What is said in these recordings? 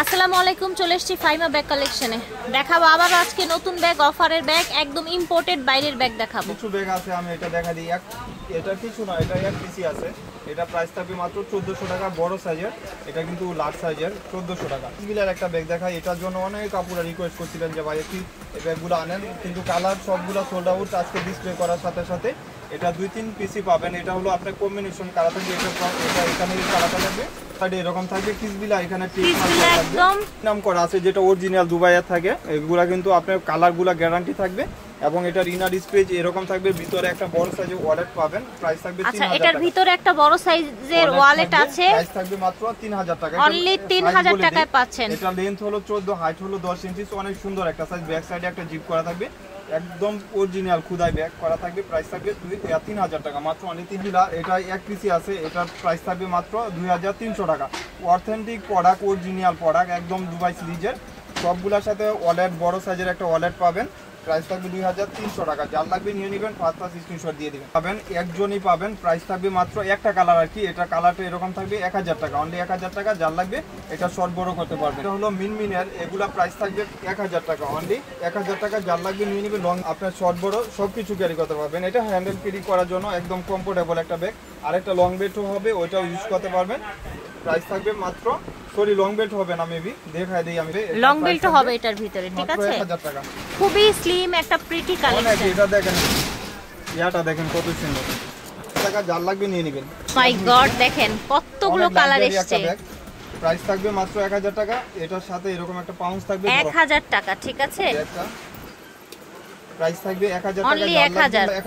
আসসালামু আলাইকুম, চলে এসেছি ফাইমা ব্যাগ কালেকশনে। দেখাবো আবার আজকে নতুন ব্যাগ, অফারের ব্যাগ, একদম ইম্পোর্টেড বাইরের ব্যাগ দেখাবো। কিছু ব্যাগ আছে, আমি এটা দেখা দিই। এটা কিছু না, এটা এক পিসি আছে। এটা প্রাইস থাকবে মাত্র 1400 টাকা, বড় সাইজের। এটা কিন্তু লার্জ সাইজের, 1400 টাকা। সিভিলের একটা ব্যাগ দেখাই। এটার জন্য অনেক আপুরা রিকোয়েস্ট করছিলেন যে ভাই একটু এই ব্যাগগুলো আনেন, কিন্তু কালার সবগুলো সোল্ড আউট। আজকে ডিসপ্লে করার সাথে সাথে এটা 2-3 পিসি পাবেন। এটা হলো আপনার কম্বিনেশন কালার থাকবে। এটা এখানে কালারটা থাকবে, এরকম থাকবে। কিসবিলা এখানে একদম নাম করা আছে, যেটা অরিজিনাল দুবাইয়ের থাকে। এগুলা কিন্তু আপনার কালারগুলা গ্যারান্টি থাকবে এবং এটা ইনার স্পেস এরকম থাকবে। ভিতরে একটা বড় সাইজের ওয়ালেট পাবেন, প্রাইস থাকবে 3000 টাকা। এটার ভিতরে একটা বড় সাইজের ওয়ালেট আছে, প্রাইস থাকবে মাত্র 3000 টাকা। অনলি 3000 টাকায় পাচ্ছেন। এটা লেন্থ হলো 14, হাইট হলো 10 ইঞ্চি। অনেক সুন্দর একটা সাইজ। ব্যাক সাইডে একটা জিপ করা থাকবে, একদম অরিজিনাল খুদাই ব্যাগ করা থাকবে। প্রাইস থাকবে 3000 টাকা, মাত্র অনলি 3000। এটা এক পিসি আছে, এটার প্রাইস থাকবে মাত্র 2300 টাকা। অথেন্টিক প্রোডাক্ট, অরিজিনাল প্রোডাক্ট, একদম দুবাই সিরিজের। সবগুলোর সাথে ওয়ালেট, বড় সাইজের একটা ওয়ালেট পাবেন। প্রাইস থাকবে 2300 টাকা। যার লাগবে নিয়ে নেবেন, ফার্স্ট স্ক্রিনশট দিয়ে দিবেন। পাবেন একজনই পাবেন। প্রাইস থাকবে মাত্র একটা কালার আর কি। এটা কালারটা এরকম থাকবে, 1000 টাকা, অনলি 1000 টাকা। যার লাগবে এটা শর্ট বড় করতে পারবেন। এটা হলো মিনমিনের, এগুলা প্রাইস থাকবে 1000 টাকা, অনলি 1000 টাকা। যার লাগবে নিয়ে নেবেন। লং আপনার শর্ট বড় সবকিছু ক্যারি করতে পারবেন। এটা হ্যান্ডেল ক্যারি করার জন্য একদম কমফোর্টেবল একটা ব্যাগ। আর একটা লং বেল্টও হবে, ওইটাও ইউজ করতে পারবেন। প্রাইস থাকবে মাত্র, সরি লং বেল্ট হবে না, মেবি দেখাই দেই আমি। লং বেল্ট হবে এটার ভিতরে, ঠিক আছে। 1000 টাকা, খুবই স্লিম একটা প্রিটি কালেকশন। এটা দেখেন, ইয়াটা দেখেন কত সুন্দর। টাকা যার লাগবে নিয়ে নেবেন। মাই গড, দেখেন কতগুলো কালার এসেছে। প্রাইস থাকবে মাত্র 1000 টাকা। এটার সাথে এরকম একটা পাউন্স থাকবে 1000 টাকা, ঠিক আছে। প্রাইস থাকবে 1000 টাকা,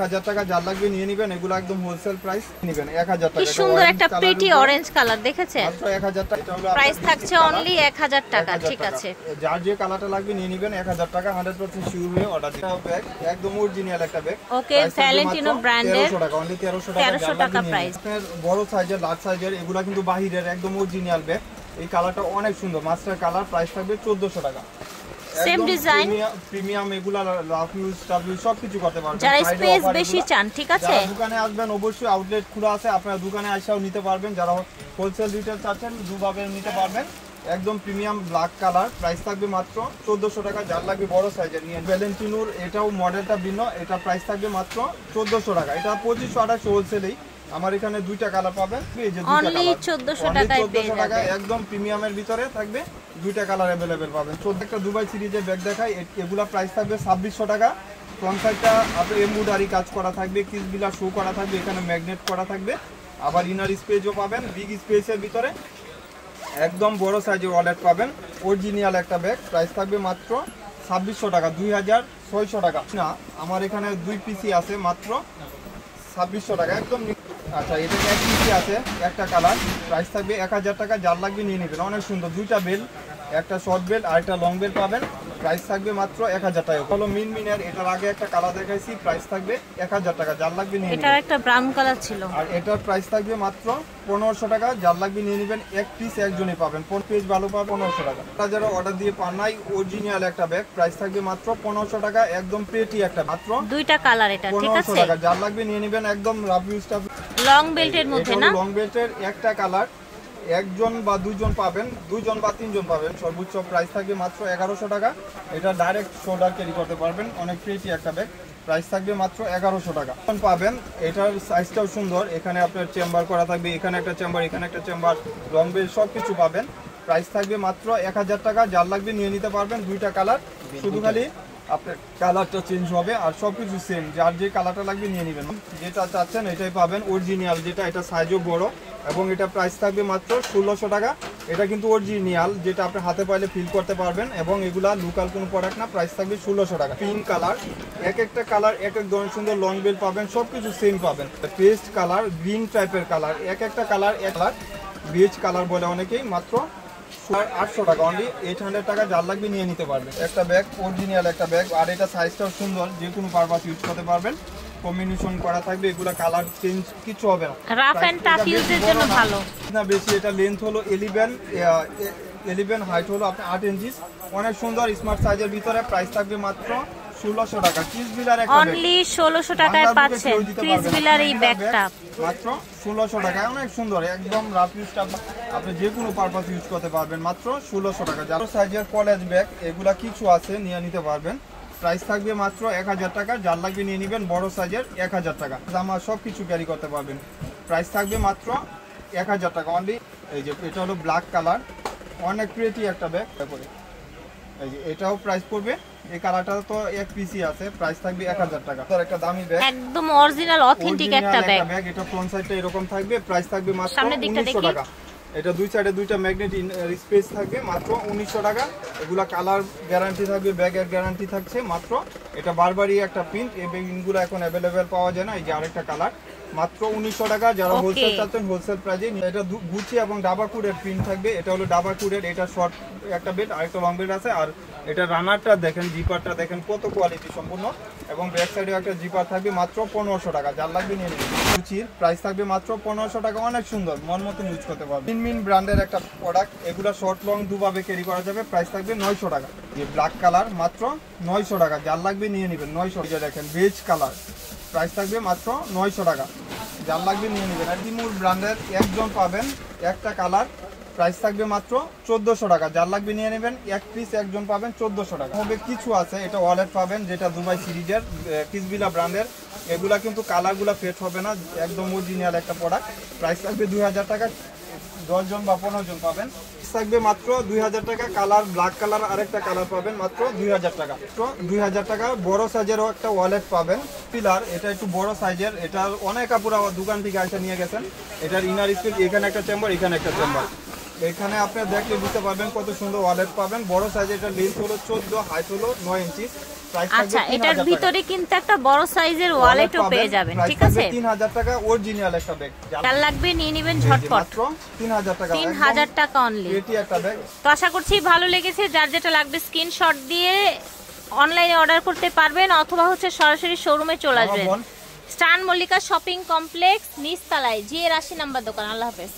1000 টাকা। যার লাগবে নিয়ে নেবেন। এগুলো একদম হোলসেল প্রাইস নেবেন 1000 টাকা। কি সুন্দর একটা প্রিটি অরেঞ্জ কালার, দেখেছেন। মাত্র 1000 টাকা। এটা হলো প্রাইস থাকছে অনলি 1000 টাকা, ঠিক আছে। যার যে কালারটা লাগবে নিয়ে নেবেন 1000 টাকা। 100% শিওর হয়ে অর্ডার দিতে হবে। ব্যাগ একদম অরিজিনাল একটা ব্যাগ। ওকে, ভ্যালেন্টিনো ব্র্যান্ডের, 1300 টাকা, অনলি 1300 টাকা প্রাইস। বড় সাইজের, লার্জ সাইজের, এগুলা কিন্তু বাহিরের একদম অরিজিনাল ব্যাগ। এই কালারটা অনেক সুন্দর, মাস্টার কালার। প্রাইস থাকবে 1400 টাকা। Same design, premium. এগুলা লাভ ইউজ সবকিছু করতে পারবেন। যারা স্পেস বেশি চান, ঠিক আছে। দোকানে আসবেন, অবশ্যই আউটলেট খোলা আছে, আপনারা দোকানে এসেও নিতে পারবেন। যারা হোলসেল রিটেল চাচ্ছেন দুভাবে নিতে পারবেন। একদম প্রিমিয়াম ব্ল্যাক কালার। প্রাইস থাকবে মাত্র 1400 টাকা। যার লাগবে বড় সাইজের নিয়ে। ভ্যালেন্টিনোর এটাও মডেলটা ভিন্ন। এটা প্রাইস থাকবে মাত্র 1400 টাকা। এটা 2500 হোলসেলেই। আমার এখানে দুইটা কালার পাবেন, এই যে দুইটা কালার, 1400 টাকায় পেয়ে যাবেন। একদম প্রিমিয়ামের ভিতরে থাকবে, দুইটা কালার अवेलेबल পাবেন। 14 একটা দুবাই সিরিজের ব্যাগ দেখাই। এগুলা প্রাইস থাকবে 2600 টাকা। ফ্রন্ট সাইডটা আপনার এমব্রয়ডারি কাজ করা থাকবে, কিসবিলা শো করা থাকবে, এখানে ম্যাগনেট করা থাকবে। আবার ইনার স্পেসও পাবেন, বিগ স্পেসের ভিতরে একদম বড় সাইজের ওয়ালেট পাবেন। অরিজিনাল একটা ব্যাগ। প্রাইস থাকবে মাত্র 2600 টাকা, 2600 টাকা না। আমার এখানে দুই পিসি আছে, মাত্র 2600 টাকা একদম। আচ্ছা, এটা এক পিসি আছে, একটা কালার। প্রাইস থাকবে 1000 টাকা। যার লাগবে নিয়ে নেবেন। অনেক সুন্দর, দুইটা বেল, একটা শর্ট বেল আর একটা লং বেল পাবেন। প্রাইস থাকবে মাত্র 1000 টাকা। হলো মিনমিনের, এটার আগে একটা কালার দেখাইছি। প্রাইস থাকবে 1000 টাকা। যার লাগবে নিয়ে নেবেন। এটার একটা ব্রাউন কালার ছিল। আর এটার প্রাইস থাকবে মাত্র 1500 টাকা। যার লাগবে নিয়ে নেবেন। এক পিস একজনই পাবেন, 4 পিস ভালো পাবেন 1500 টাকা। যারা অর্ডার দিয়ে পান নাই, অরিজিনাল একটা ব্যাগ। প্রাইস থাকবে মাত্র 1500 টাকা। একদম প্রিটি একটা, মাত্র দুইটা কালার, এটা ঠিক আছে। 1500 টাকা। যার লাগবে নিয়ে নেবেন। একদম রাফ ইউজ স্টাফ, লং বেল্টের মধ্যে না। লং বেল্টের একটা কালার, একজন বা দুইজন পাবেন, দুইজন বা তিনজন পাবেন। সর্বোচ্চ প্রাইস থাকবে মাত্র 1100 টাকা। এটা ডাইরেক্ট শোল্ডার ক্যারি করতে পারবেন, অনেক প্রিটি একটা ব্যাগ। প্রাইস থাকবে মাত্র 1100 টাকা পাবেন। এটার সাইজটাও সুন্দর। এখানে আপনার চেম্বার করা থাকবে, এখানে একটা চেম্বার, এখানে একটা চেম্বার, লং বেল্ট সবকিছু পাবেন। প্রাইস থাকবে মাত্র 1000 টাকা। যার লাগবে নিয়ে নিতে পারবেন। দুইটা কালার, শুধু খালি আপনার কালারটা চেঞ্জ হবে, আর সবকিছু সেম। যার যে কালারটা লাগবে নিয়ে নেবেন। যেটা চাচ্ছেন এটাই পাবেন, অরিজিনাল যেটা। এটা সাইজও বড় এবং এটা প্রাইস থাকবে মাত্র 1600 টাকা। এটা কিন্তু অরিজিনাল, যেটা আপনি হাতে পাইলে ফিল করতে পারবেন এবং এগুলা লোকাল কোনো প্রোডাক্ট না। প্রাইস থাকবে 1600 টাকা। পিঙ্ক কালার, এক একটা কালার এক এক ধরনের সুন্দর। লং বেল পাবেন, সবকিছু সেম পাবেন। পেস্ট কালার, গ্রিন টাইপের কালার, এক একটা কালার এক কালার, বেজ কালার বলে অনেকেই। মাত্র 800 টাকা, অনলি 800 টাকা। যার লাগবে নিয়ে নিতে পারবেন। একটা ব্যাগ, অরিজিনাল একটা ব্যাগ। আর এটা সাইজটাও সুন্দর, যে কোনো পারপাস ইউজ করতে পারবেন। কম্বিনেশন করা থাকবে, এগুলা কালার চেঞ্জ কিছু হবে না। রাফ এন্ড টাফ ইউজের জন্য ভালো না বেশি। এটা লেন্থ হলো 11, হাইট হলো আপনার 8 ইঞ্চি। অনেক সুন্দর স্মার্ট সাইজের ভিতরে। প্রাইস থাকবে মাত্র 1600 টাকা। ক্রিসবিলার একটা ব্যাগ অনলি 1600 টাকায় পাচ্ছেন ক্রিসবিলার এই ব্যাগটা, মাত্র 1600 টাকা। অনেক সুন্দর, একদম রাফ ইউজ আপনি যে কোনো পারপাস ইউজ করতে পারবেন মাত্র 1600 টাকা। যার সাইজের কলেজ ব্যাগ এগুলা কিছু আছে নিয়ে নিতে পারবেন। প্রাইস থাকবে মাত্র 1000 টাকা। যার লাগবে নিয়ে নেবেন, বড় সাইজের 1000 টাকা। জামা সব কিছু ক্যারি করতে পারবেন। প্রাইস থাকবে মাত্র 1000 টাকা অনলি। এই যে এটা হলো ব্ল্যাক কালার, অনেক প্রিটি একটা ব্যাগ। তারপরে এই যে এটাও প্রাইস পড়বে, এই কালারটা তো এক পিসি আছে, প্রাইস থাকবে 1000 টাকা। তার একটা দামি ব্যাগ, একদম অরিজিনাল অথেন্টিক একটা ব্যাগ। এটা ফ্রন্ট সাইডটা এরকম থাকবে, প্রাইস থাকবে মাত্র 1900 টাকা। এটা দুই সাইডে দুইটা ম্যাগনেট স্পেস থাকবে, মাত্র 1900 টাকা। এগুলা কালার গ্যারান্টি থাকবে, ব্যাগের গ্যারান্টি থাকছে মাত্র। এটা বারবারই একটা প্রিন্ট, এই ব্যাগগুলো এখন অ্যাভেলেবেল পাওয়া যায় না। এই যে আরেকটা কালার, মাত্র 1900 টাকা। যারা হোলসেল চাচ্ছেন হোলসেল প্রাইজে। এটা গুচি এবং ডাবা কুডের প্রিন্ট থাকবে। এটা হলো ডাবা কুডের, এটা শর্ট একটা বেড আর একটা লং বেড আছে। আর এটা রানারটা দেখেন, জিপারটা দেখেন কত কোয়ালিটি সম্পূর্ণ, এবং ব্যাক সাইডে একটা জিপার থাকবে মাত্র 1500 টাকা। যার লাগবে নিয়ে নেবেন। গুচির প্রাইস থাকবে মাত্র 1500 টাকা। অনেক সুন্দর, মন মতো ইউজ করতে পারবেন। মিন ব্র্যান্ডের একটা প্রোডাক্ট, এগুলো শর্ট লং দুভাবে ক্যারি করা যাবে। প্রাইস থাকবে 900 টাকা। এই ব্ল্যাক কালার মাত্র 900 টাকা। যার লাগবে নিয়ে নেবেন 900। দেখেন বেজ কালার, প্রাইস থাকবে মাত্র 900 টাকা। যার লাগবে নিয়ে নেবেন। আর তিমুর ব্র্যান্ডের একজন পাবেন একটা কালার, প্রাইস থাকবে মাত্র 1400 টাকা। যার লাগবে নিয়ে নেবেন, এক পিস একজন পাবেন 1400 টাকা। হবে কিছু আছে, এটা ওয়ালেট পাবেন, যেটা দুবাই সিরিজের ক্রিসবিলা ব্র্যান্ডের। এগুলা কিন্তু কালারগুলা ফেট হবে না, একদম অরিজিনাল একটা প্রোডাক্ট। প্রাইস থাকবে 2000 টাকা। 10 জন বা 15 জন পাবেন। থাকবে মাত্র 2000 টাকা। কালার ব্ল্যাক কালার আরেকটা কালার পাবেন মাত্র 2000 টাকা। 2000 টাকা। বড় সাইজেরও একটা ওয়ালেট পাবেন, পিলার। এটা একটু বড় সাইজের, এটা অনেক আপুরা দোকান থেকে এসে নিয়ে গেছেন। এটার ইনার স্পেস, এখানে একটা চেম্বার, এখানে একটা চেম্বার। এখানে আপনি দেখলে বুঝতে পারবেন কত সুন্দর ওয়ালেট পাবেন। বড় সাইজের, এটা লেন্থ হলো 14, হাইট হলো 9 ইঞ্চি। আচ্ছা, এটার ভিতরে কিন্তু একটা বড় সাইজের ওয়ালেটও পেয়ে যাবেন, ঠিক আছে? 3000 টাকা অরিজিনাল একটা ব্যাগ। যার লাগবে নিয়ে নেবেন ঝটপট, মাত্র 3000 টাকা। 3000 টাকা অনলি। এটি একটা ব্যাগ। তো আশা করছি ভালো লেগেছে। যার যেটা লাগবে স্ক্রিনশট দিয়ে অনলাইনে অর্ডার করতে পারবেন, অথবা হচ্ছে সরাসরি শোরুমে চলে আসবেন। স্টান মল্লিকা শপিং কমপ্লেক্স, নিচতলায়, জি 80 নাম্বার দোকান। আল্লাহ হাফেজ।